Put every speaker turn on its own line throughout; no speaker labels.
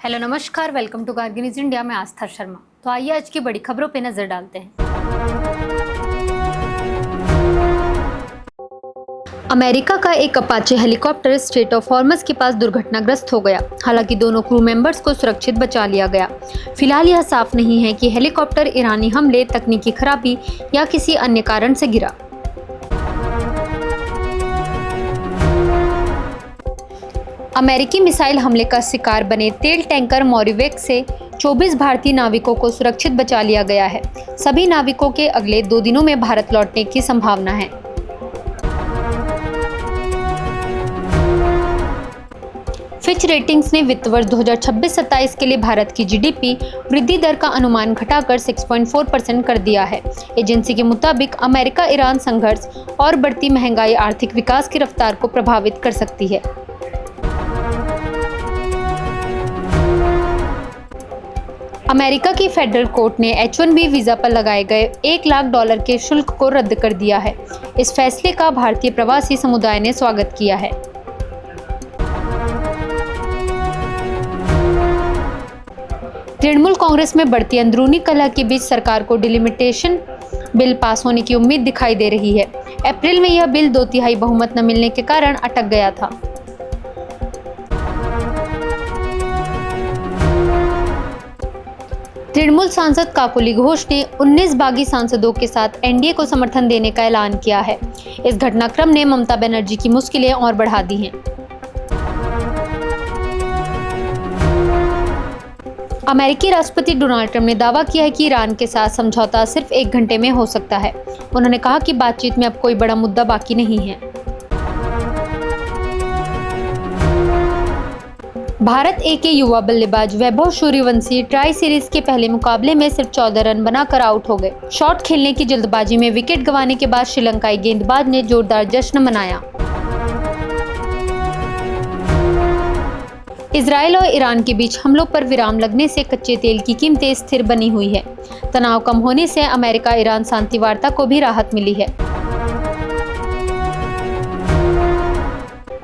Hello नमस्कार, welcome to Kargil news India. मैं आस्था शर्मा। तो आइए आज की बड़ी खबरों पे नजर डालते हैं। अमेरिका का एक अपाचे हेलीकॉप्टर स्ट्रेट ऑफ हॉर्मस के पास दुर्घटनाग्रस्त हो गया। हालांकि दोनों क्रू मेंबर्स को सुरक्षित बचा लिया गया। फिलहाल यह साफ नहीं है कि हेलीकॉप्टर ईरानी हमले, तकनीकी खराबी या किसी अन्य कारण से गिरा। अमेरिकी मिसाइल हमले का शिकार बने तेल टैंकर मॉरिवेक से 24 भारतीय नाविकों को सुरक्षित बचा लिया गया है। सभी नाविकों के अगले 2 दिनों में भारत लौटने की संभावना है। फिच रेटिंग्स ने वित्त वर्ष 2026-27 के लिए भारत की जीडीपी वृद्धि दर का अनुमान घटाकर 6.4% कर दिया है। एजेंसी के मुताबिक अमेरिका ईरान संघर्ष और बढ़ती महंगाई आर्थिक विकास की रफ्तार को प्रभावित कर सकती है। अमेरिका की फेडरल कोर्ट ने H-1B वीजा पर लगाए गए $1 लाख के शुल्क को रद्द कर दिया है। इस फैसले का भारतीय प्रवासी समुदाय ने स्वागत किया है। तृणमूल कांग्रेस में बढ़ती अंदरूनी कलह के बीच सरकार को डिलिमिटेशन बिल पास होने की उम्मीद दिखाई दे रही है। अप्रैल में यह बिल 2/3 बहुमत न मिलने के कारण अटक गया था। तृणमूल सांसद काकोली घोष ने 19 बागी सांसदों के साथ एनडीए को समर्थन देने का ऐलान किया है। इस घटनाक्रम ने ममता बनर्जी की मुश्किलें और बढ़ा दी हैं। अमेरिकी राष्ट्रपति डोनाल्ड ट्रंप ने दावा किया है कि ईरान के साथ समझौता सिर्फ 1 घंटे में हो सकता है। उन्होंने कहा कि बातचीत में अब कोई बड़ा मुद्दा बाकी नहीं है। भारत ए के युवा बल्लेबाज वैभव सूर्यवंशी ट्राई सीरीज के पहले मुकाबले में सिर्फ 14 रन बनाकर आउट हो गए। शॉट खेलने की जल्दबाजी में विकेट गंवाने के बाद श्रीलंकाई गेंदबाज ने जोरदार जश्न मनाया। इजरायल और ईरान के बीच हमलों पर विराम लगने से कच्चे तेल की कीमतें स्थिर बनी हुई है। तनाव कम होने से अमेरिका ईरान शांति वार्ता को भी राहत मिली है।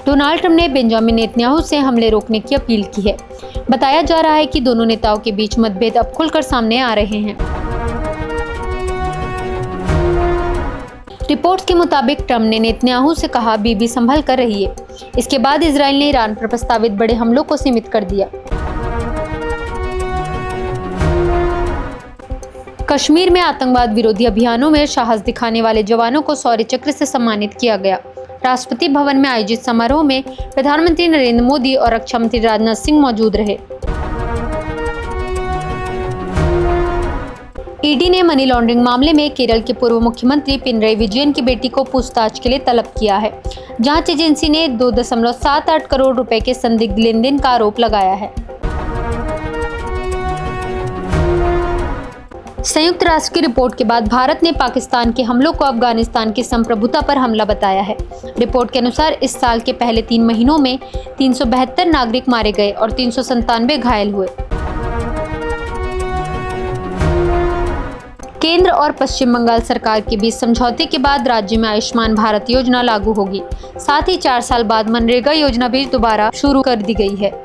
डोनाल्ड ट्रंप ने बेंजामिन नेतन्याहू से हमले रोकने की अपील की है। बताया जा रहा है कि दोनों नेताओं के बीच मतभेद अब खुलकर सामने आ रहे हैं। रिपोर्ट्स के मुताबिक ट्रंप ने नेतन्याहू से कहा, बीबी संभल कर रहिए। इसके बाद इजरायल ने ईरान पर प्रस्तावित बड़े हमलों को सीमित कर दिया। कश्मीर में आतंकवाद विरोधी अभियानों में साहस दिखाने वाले जवानों को शौर्य चक्र से सम्मानित किया गया। राष्ट्रपति भवन में आयोजित समारोह में प्रधानमंत्री नरेंद्र मोदी और रक्षा मंत्री राजनाथ सिंह मौजूद रहे। ईडी ने मनी लॉन्ड्रिंग मामले में केरल के पूर्व मुख्यमंत्री पिनरई विजयन की बेटी को पूछताछ के लिए तलब किया है। जांच एजेंसी ने 2.78 करोड़ रुपए के संदिग्ध लेनदेन का आरोप लगाया है। संयुक्त राष्ट्र की रिपोर्ट के बाद भारत ने पाकिस्तान के हमलों को अफगानिस्तान की संप्रभुता पर हमला बताया है। रिपोर्ट के अनुसार इस साल के पहले 3 महीनों में 372 नागरिक मारे गए और 397 घायल हुए। केंद्र और पश्चिम बंगाल सरकार के बीच समझौते के बाद राज्य में आयुष्मान भारत योजना लागू होगी। साथ ही 4 साल बाद मनरेगा योजना भी दोबारा शुरू कर दी गई है।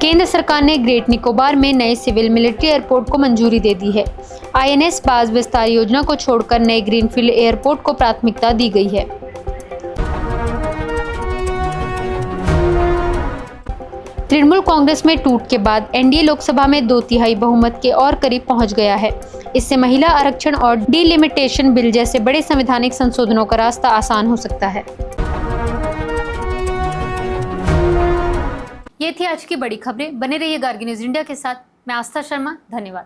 केंद्र सरकार ने ग्रेट निकोबार में नए सिविल मिलिट्री एयरपोर्ट को मंजूरी दे दी है। INS बाज विस्तार योजना को छोड़कर नए ग्रीनफील्ड एयरपोर्ट को प्राथमिकता दी गई है। तृणमूल कांग्रेस में टूट के बाद एनडीए लोकसभा में 2/3 बहुमत के और करीब पहुंच गया है। इससे महिला आरक्षण और डिलिमिटेशन बिल जैसे बड़े संवैधानिक संशोधनों का रास्ता आसान हो सकता है। ये थी आज की बड़ी खबरें। बने रहिए कारगिल न्यूज़ इंडिया के साथ। मैं आस्था शर्मा। धन्यवाद।